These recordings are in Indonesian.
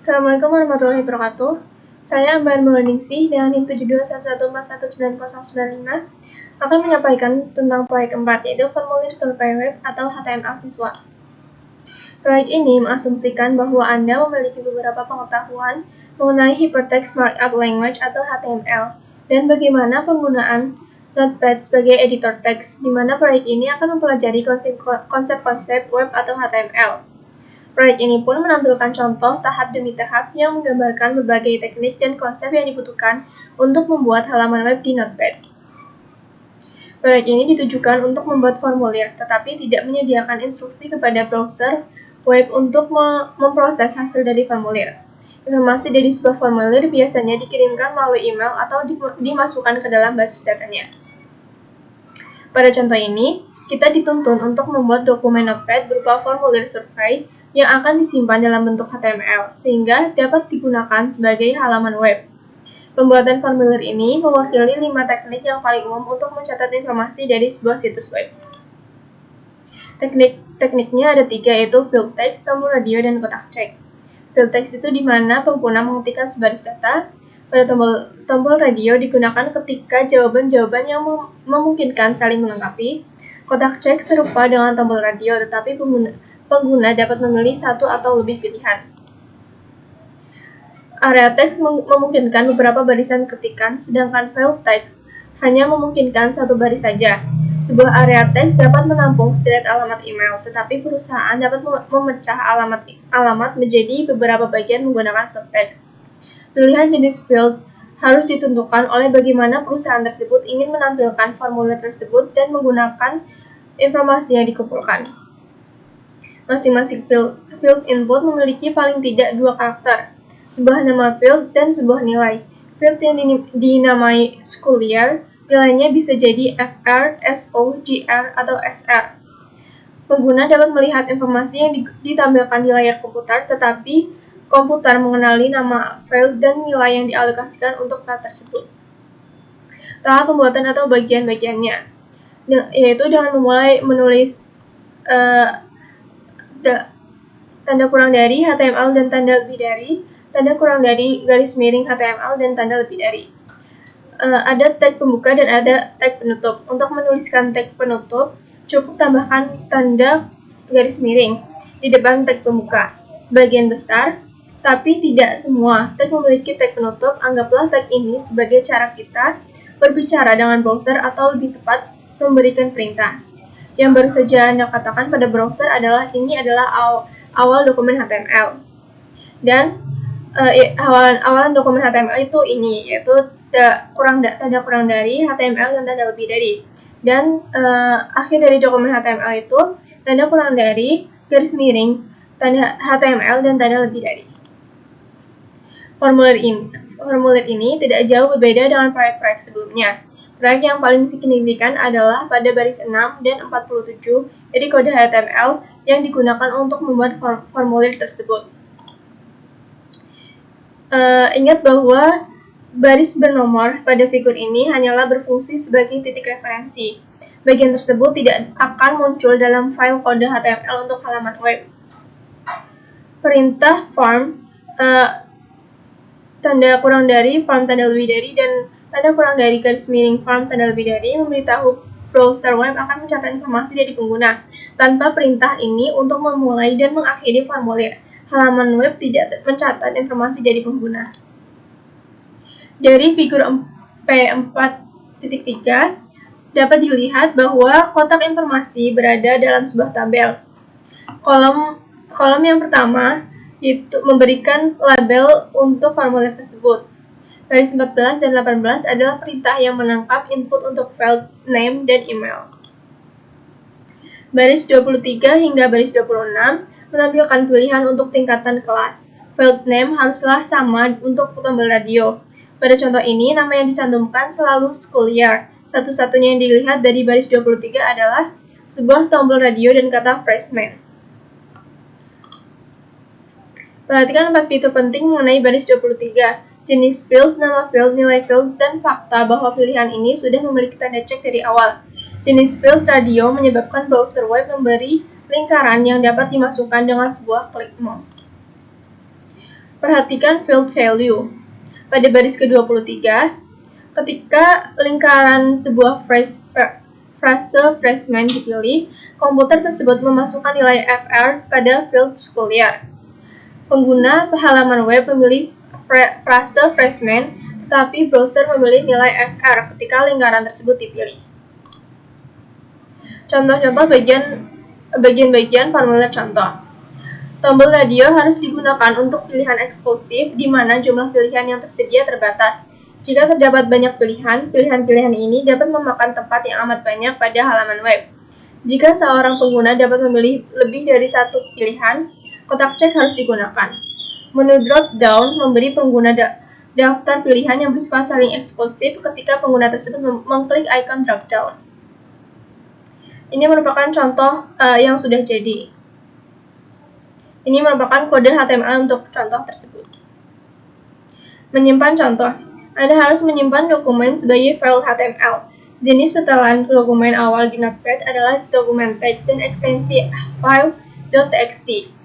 Assalamualaikum warahmatullahi wabarakatuh. Saya Ambar Mulaningsih dengan NIM 7211419095 akan menyampaikan tentang proyek 4, yaitu formulir survei web atau HTML siswa. Proyek ini mengasumsikan bahwa Anda memiliki beberapa pengetahuan mengenai Hypertext Markup Language atau HTML dan bagaimana penggunaan Notepad sebagai editor teks, di mana proyek ini akan mempelajari konsep-konsep web atau HTML. Proyek ini pun menampilkan contoh tahap demi tahap yang menggambarkan berbagai teknik dan konsep yang dibutuhkan untuk membuat halaman web di Notepad. Proyek ini ditujukan untuk membuat formulir, tetapi tidak menyediakan instruksi kepada browser web untuk memproses hasil dari formulir. Informasi dari sebuah formulir biasanya dikirimkan melalui email atau dimasukkan ke dalam basis datanya. Pada contoh ini, kita dituntun untuk membuat dokumen Notepad berupa formulir survei yang akan disimpan dalam bentuk HTML, sehingga dapat digunakan sebagai halaman web. Pembuatan formulir ini mewakili 5 teknik yang paling umum untuk mencatat informasi dari sebuah situs web. Tekniknya ada 3, yaitu field text, tombol radio, dan kotak cek. Field text itu di mana pengguna mengetikkan sebaris data. Pada tombol radio digunakan ketika jawaban-jawaban yang memungkinkan saling melengkapi. Kotak cek serupa dengan tombol radio, tetapi pengguna dapat memilih satu atau lebih pilihan. Area teks memungkinkan beberapa barisan ketikan, sedangkan field text hanya memungkinkan satu baris saja. Sebuah area teks dapat menampung sederet alamat email, tetapi perusahaan dapat memecah alamat menjadi beberapa bagian menggunakan field text. Pilihan jenis field harus ditentukan oleh bagaimana perusahaan tersebut ingin menampilkan formulir tersebut dan menggunakan informasi yang dikumpulkan. Masing-masing field input memiliki paling tidak 2 karakter, sebuah nama field dan sebuah nilai. Field yang dinamai school year, nilainya bisa jadi FR, SO, GR, atau SR. Pengguna dapat melihat informasi yang ditampilkan di layar komputer, tetapi komputer mengenali nama field dan nilai yang dialokasikan untuk file tersebut. Tahap pembuatan atau bagian-bagiannya, yaitu dengan memulai menulis tanda kurang dari HTML dan tanda lebih dari, tanda kurang dari garis miring HTML dan tanda lebih dari. Ada tag pembuka dan ada tag penutup. Untuk menuliskan tag penutup, cukup tambahkan tanda garis miring di depan tag pembuka. Sebagian besar, tapi tidak semua tag memiliki tag penutup. Anggaplah tag ini sebagai cara kita berbicara dengan browser atau lebih tepat memberikan perintah. Yang baru saja Anda katakan pada browser adalah ini adalah awal dokumen HTML. Dan awalan dokumen HTML itu ini, yaitu tanda kurang dari HTML dan tanda lebih dari. Dan akhir dari dokumen HTML itu tanda kurang dari garis miring tanda HTML dan tanda lebih dari. Formulir ini tidak jauh berbeda dengan proyek-proyek sebelumnya. Proyek yang paling signifikan adalah pada baris 6 dan 47, jadi kode HTML yang digunakan untuk membuat formulir tersebut. Ingat bahwa baris bernomor pada figur ini hanyalah berfungsi sebagai titik referensi. Bagian tersebut tidak akan muncul dalam file kode HTML untuk halaman web. Perintah form, tanda kurang dari, form tanda lebih dari, dan tanda kurang dari garis miring form tanda lebih dari memberitahu browser web akan mencatat informasi dari pengguna. Tanpa perintah ini untuk memulai dan mengakhiri formulir, halaman web tidak mencatat informasi dari pengguna. Dari figur P4.3 dapat dilihat bahwa kotak informasi berada dalam sebuah tabel. Kolom yang pertama itu memberikan label untuk formulir tersebut. Baris 14 dan 18 adalah perintah yang menangkap input untuk field name dan email. Baris 23 hingga baris 26 menampilkan pilihan untuk tingkatan kelas. Field name haruslah sama untuk tombol radio. Pada contoh ini, nama yang dicantumkan selalu school year. Satu-satunya yang dilihat dari baris 23 adalah sebuah tombol radio dan kata freshman. Perhatikan 4 fitur penting mengenai baris 23. Jenis field, nama field, nilai field, dan fakta bahwa pilihan ini sudah memiliki tanda cek dari awal. Jenis field radio menyebabkan browser web memberi lingkaran yang dapat dimasukkan dengan sebuah klik mouse. Perhatikan field value. Pada baris ke-23, ketika lingkaran sebuah frase freshman dipilih, komputer tersebut memasukkan nilai FR pada field sekulier. Pengguna halaman web memilih frase freshman, tetapi browser memilih nilai FR ketika lingkaran tersebut dipilih. Contoh-contoh bagian-bagian formulir contoh. Tombol radio harus digunakan untuk pilihan eksklusif, di mana jumlah pilihan yang tersedia terbatas. Jika terdapat banyak pilihan, pilihan-pilihan ini dapat memakan tempat yang amat banyak pada halaman web. Jika seorang pengguna dapat memilih lebih dari satu pilihan, kotak cek harus digunakan. Menu drop-down memberi pengguna daftar pilihan yang bersifat saling eksklusif ketika pengguna tersebut mengklik icon drop-down. Ini merupakan contoh yang sudah jadi. Ini merupakan kode HTML untuk contoh tersebut. Menyimpan contoh. Anda harus menyimpan dokumen sebagai file HTML. Jenis setelan dokumen awal di Notepad adalah dokumen teks dan ekstensi file.txt.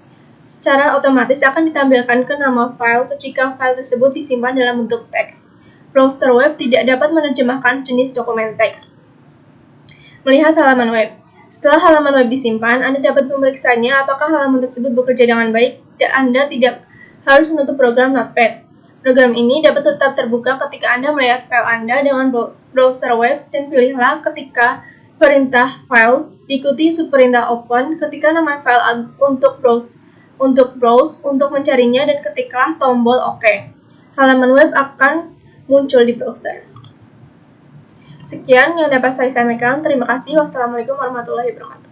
Secara otomatis akan ditampilkan ke nama file jika file tersebut disimpan dalam bentuk teks. Browser web tidak dapat menerjemahkan jenis dokumen teks. Melihat halaman web. Setelah halaman web disimpan, Anda dapat memeriksanya apakah halaman tersebut bekerja dengan baik dan Anda tidak harus menutup program Notepad. Program ini dapat tetap terbuka ketika Anda melihat file Anda dengan browser web dan pilihlah ketika perintah file, diikuti subperintah open ketika nama file untuk browse untuk mencarinya dan ketiklah tombol OK. Halaman web akan muncul di browser. Sekian yang dapat saya sampaikan. Terima kasih. Wassalamualaikum warahmatullahi wabarakatuh.